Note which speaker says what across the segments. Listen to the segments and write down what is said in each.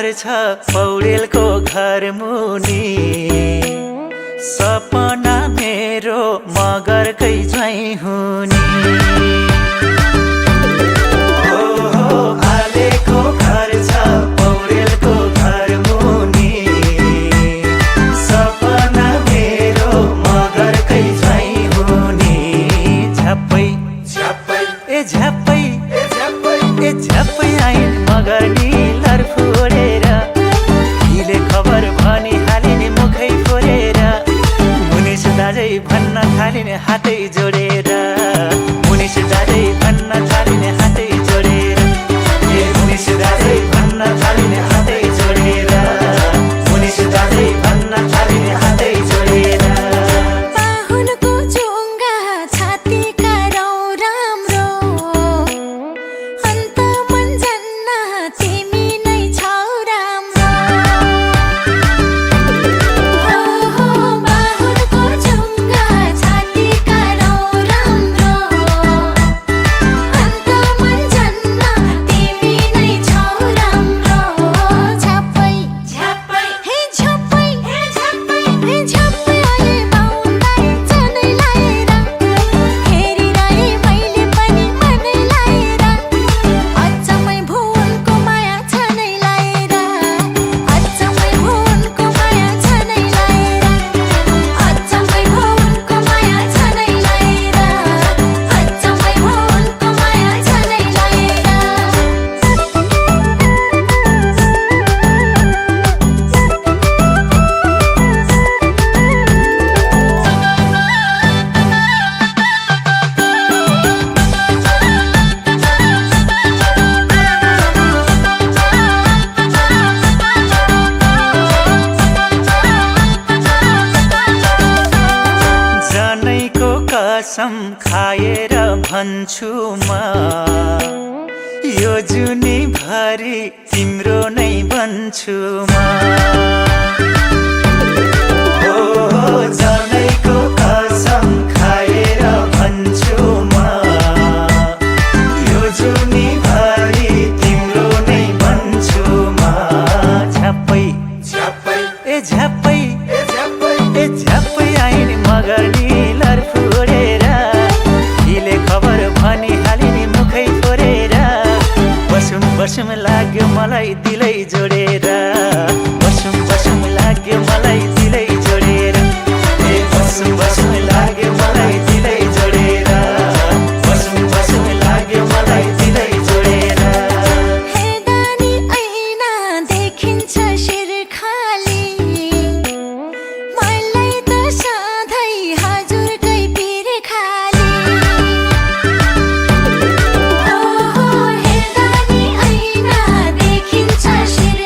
Speaker 1: घर छ पौडेलको घर मुनि, सपना मेरो मगरकै ज्वाइँ हुने। आलेको घर छ पौडेलको घर मुनि, सपना मेरो मगरकै ज्वाइँ हुने। झ्याप्पै झ्याप्पै ए झ्याप्पै ए झ्याप्पै आइन् मगर निलर फोरेर, हिले खबर भनी हालिने मुखै फोरेर। मुनिस दाजै भन्न थालिने हातै जोडेर, मुनिस दाजै भन्न थालिने हातै जोडेर। ए मुनिस दाजै भन्न थालिने हातै जोडेर, मुनिस दाजै भन्न थालिने हातै जोडेर।
Speaker 2: बाहुनको चुङ्गा छातीका रौ राम्रो, अन्त मन जन्न तिमी नै छौ राम्रो। बाहुनको चुङ्गा छातीका रौ राम्रो, अन्त मन जन्न तिमी नै छौ राम्रो। झ्याप्पै झ्याप्पै हे झ्याप्पै हे झ्याप्पै हे झ्याप्पै आए बाहुनलाई जनै लाएर, हेरिरहे मैले पनि मनै लाएर। अचम्मै भुवनको माया छ नै लाएर, अचम्मै भुवनको माया छ नै लाएर, अचम्मै भुवनको माया छ नै लाएर, अचम्मै भुवनको माया छ नै लाएर।
Speaker 1: जनैको कसम खाएर भन्छु म, यो जुनी भरि तिम्रो नै बन्छु म। जनैको कसम खाएर भन्छु म, यो जुनी भरि तिम्रो नै बन्छु म। झ्याप्पै झ्याप्पै ए झ्याप्पै ए झ्याप्पै आइन् मगर निलर फोरेर, हिले खबर भनी हालिने मुखै फोरेर। बसुम बसुम लाग्यो मलाई दिलै जोडेर, बसुम बसुम लाग्यो मलाई दिलै जोडेर। ए बसुम बसुम लाग्यो मलाई दिलै जोडेर, बसुम बसुम लाग्यो मलाई दिलै जोडेर।
Speaker 2: हेर्दानी ऐना देखिन्छ शिर खाली, मलाई त सधैँ हजुरकै पिर खाली। हेर्दानी ऐना देखिन्छ शिर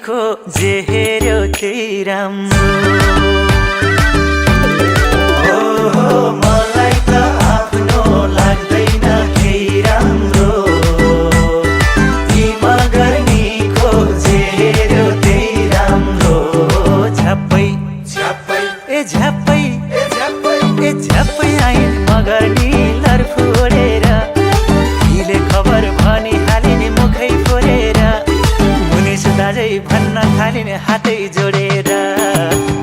Speaker 1: जे हेर्यो त्यही राम्रो मलाई त आफ्नो लाग्दैन केही राम्रो तिमा गर्नीको जे हेर्यो त्यही राम्रो झ्याप्पै झ्याप्पै ए झ्याप्पै ए झ्याप्पै ए झ्याप्पै आइन मगर निलर फोरेर हिले खबर भनी हालिने मुखै फोरेर मुनिस दाजै भन्न थालिने हातै जोडेर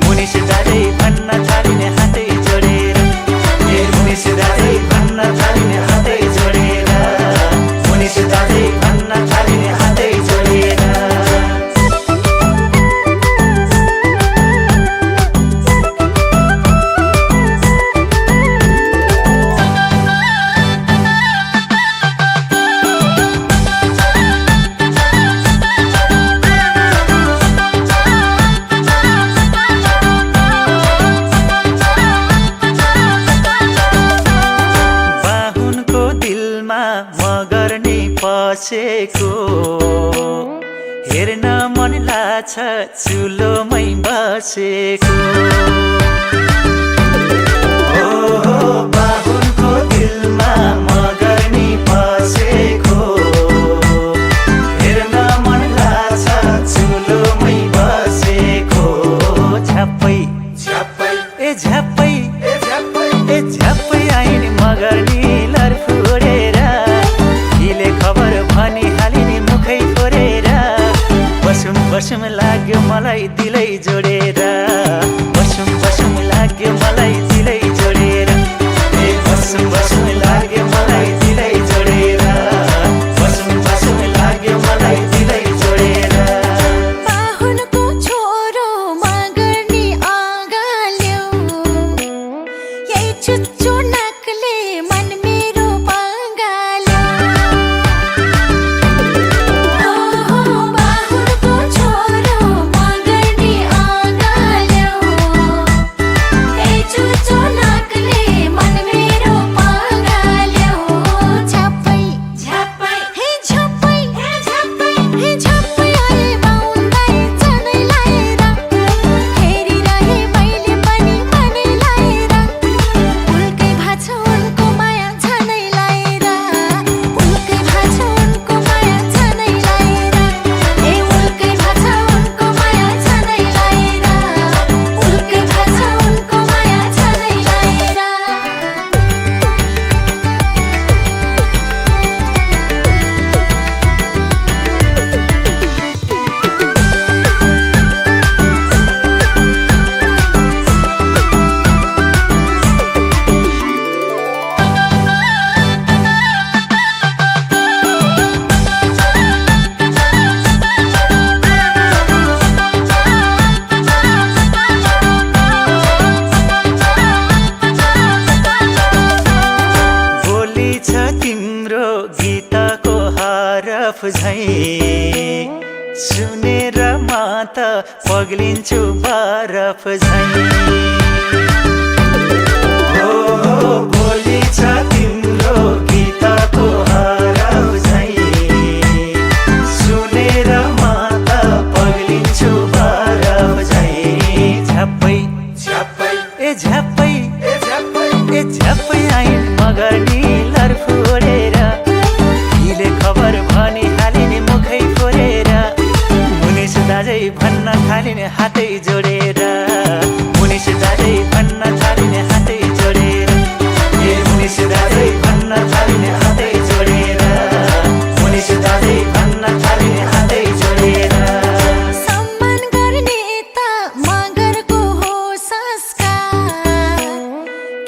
Speaker 1: मुनिस दाजै भन्न थालिने हातै जोडेर ए मुनिस दाजै भन्न थालिने हातै जोडेर मुनिस दाजै भन्न थालिने हातै जोडेर बसेको हेर्न मन लाग्छ चुलोमै बसेको बाहुनको दिलमा मगर नि बसेको हेर्न मन लाग्छ चुलोमै बसेको झ्याप्पै झ्याप्पै ए झ्याप्पै ए झ्याप्पै ए झ्याप्पै आइन मगर निलर फोरेर खबर भनी हालिने मुखै फोरेर बसुम बसुम लाग्यो मलाई दिलै जोडेर बसुम बसुम लाग्यो मलाई दिलै जोडेर ए बसुम बसुम लाग्यो मलाई दिलै जोडेर बसुम बसुम लाग्यो मलाई दिलै जोडेर
Speaker 2: बाहुनको छोरो मगर नि अगाल्यो यही चुच्चो नाकले मन मेरो पागाल्यो
Speaker 1: सुनेर मात पग्लिन्छु बरफ झै बोली छ तिम्रो गीतको हरफ झै सुनेर मात पग्लिन्छु बरफ झै झ्याप्पै झ्याप्पै ए झ्याप्पै ए झ्याप्पै ए झ्याप्पै आइन मगर निलर फोरेर हिले खबर भनी हालिने मुखै फोरेर मुनिस दाजै भन्न थालिने हातै जोडेर मुनिस दाजै भन्न थालिने हातै जोडेर ए मुनिस दाजै भन्न थालिने हातै जोडेर मुनिस दाजै भन्न थालिने हातै जोडेर
Speaker 2: सम्मान गर्ने त मगरको हो संस्कार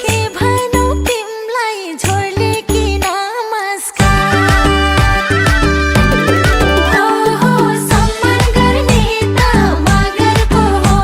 Speaker 2: के भनौ तिमलाई झोरले कि नमस्कार सम्मान गर्ने त मगरको हो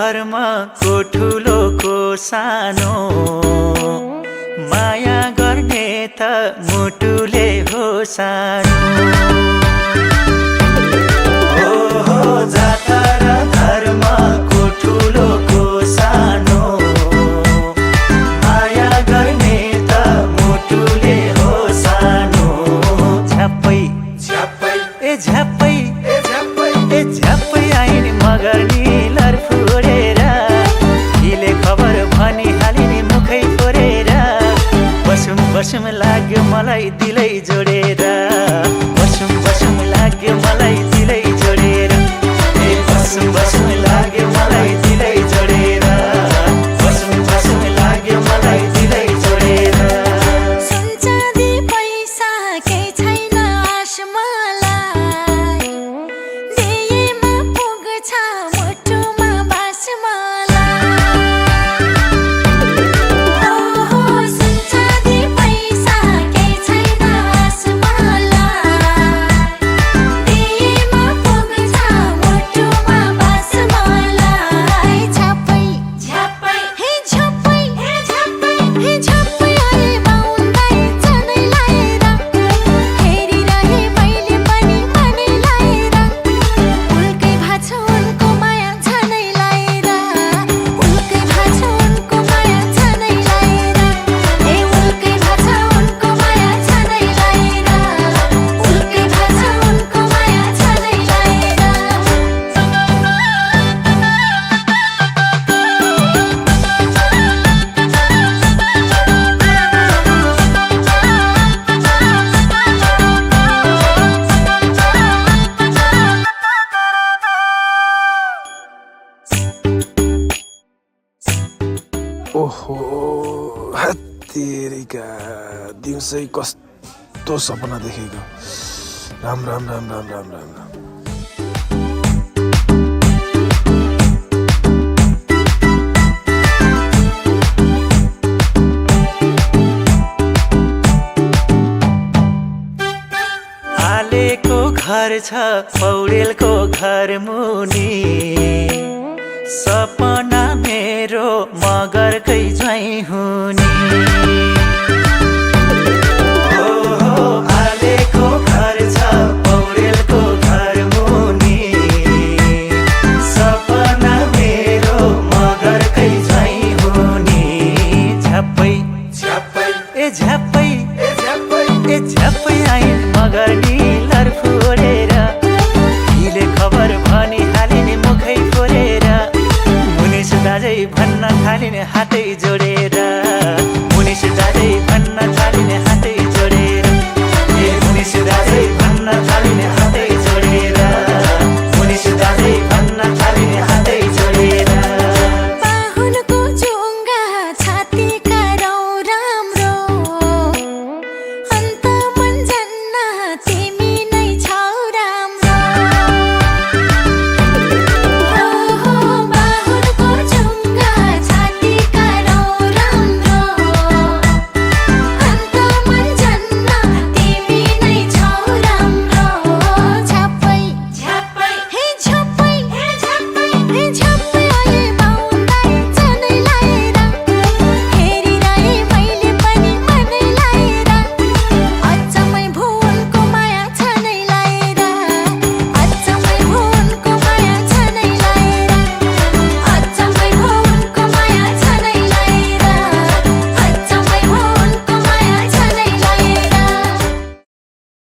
Speaker 1: घरमा को ठुलो को सानो माया गर्ने त मुटुले हो सानो हो जाता र घरमा को ठुलो को सानो माया गर्ने त मुटुले हो सानो झ्याप्पै झ्याप्पै ए झ्याप्पै ए झ्याप्पै ए झ्याप्पै आइन् मगर निलर फुरेर हिले खबर भनी हालिने मुखै फोरेर बसुम बसुम लाग्यो मलाई दिलै जोडेर बसुम बसुम लाग्यो मलाई दिलै जोडेर ए बसुम बसुम लाग्यो मलाई दिलै जोडेर बसुम बसुम लाग्यो मलाई दिलै जोडेर
Speaker 2: सुन चाँदी पैसा केही छैन आशमालाई दिएमा पुग्छ मुटुमा बास मलाई ओहो सुन चाँदी पैसा केही छैन आशमालाई दिएमा पुग्छ मुटुमा बास मलाई झ्याप्पै झ्याप्पै हे झ्याप्पै हे झ्याप्पै हे झ्याप्पै आए बाउन्दै जनै लाएर हेरिरहे मैले पनि मनै लाएर उल्कै भाछु उनको माया झनै लाएर उल्कै भाछु उनको माया झनै लाएर ए उल्कै भाछु उनको माया झनै लाएर उल्कै भाछु उनको माया झनै लाएर
Speaker 3: ओहो हत्तेरिका दिउँसै कस्तो सपना देखेको राम राम राम राम राम राम राम
Speaker 1: आलेको घर छ पौडेलको घर मुनि सपना मेरो मगरकै ज्वाइँ हुने ओहो आलेको घर छ पौडेलको घर मुनि सपना मेरो मगरकै ज्वाइँ हुने झ्याप्पै झ्याप्पै ए झ्याप्पै ए झ्याप्पै ए झ्याप्पै आइन् मगर निलर फोरेर हिले खबर भनी हालिने मुखै फोरेर मुनिस दाजै भन्न थालिने हातै जोडे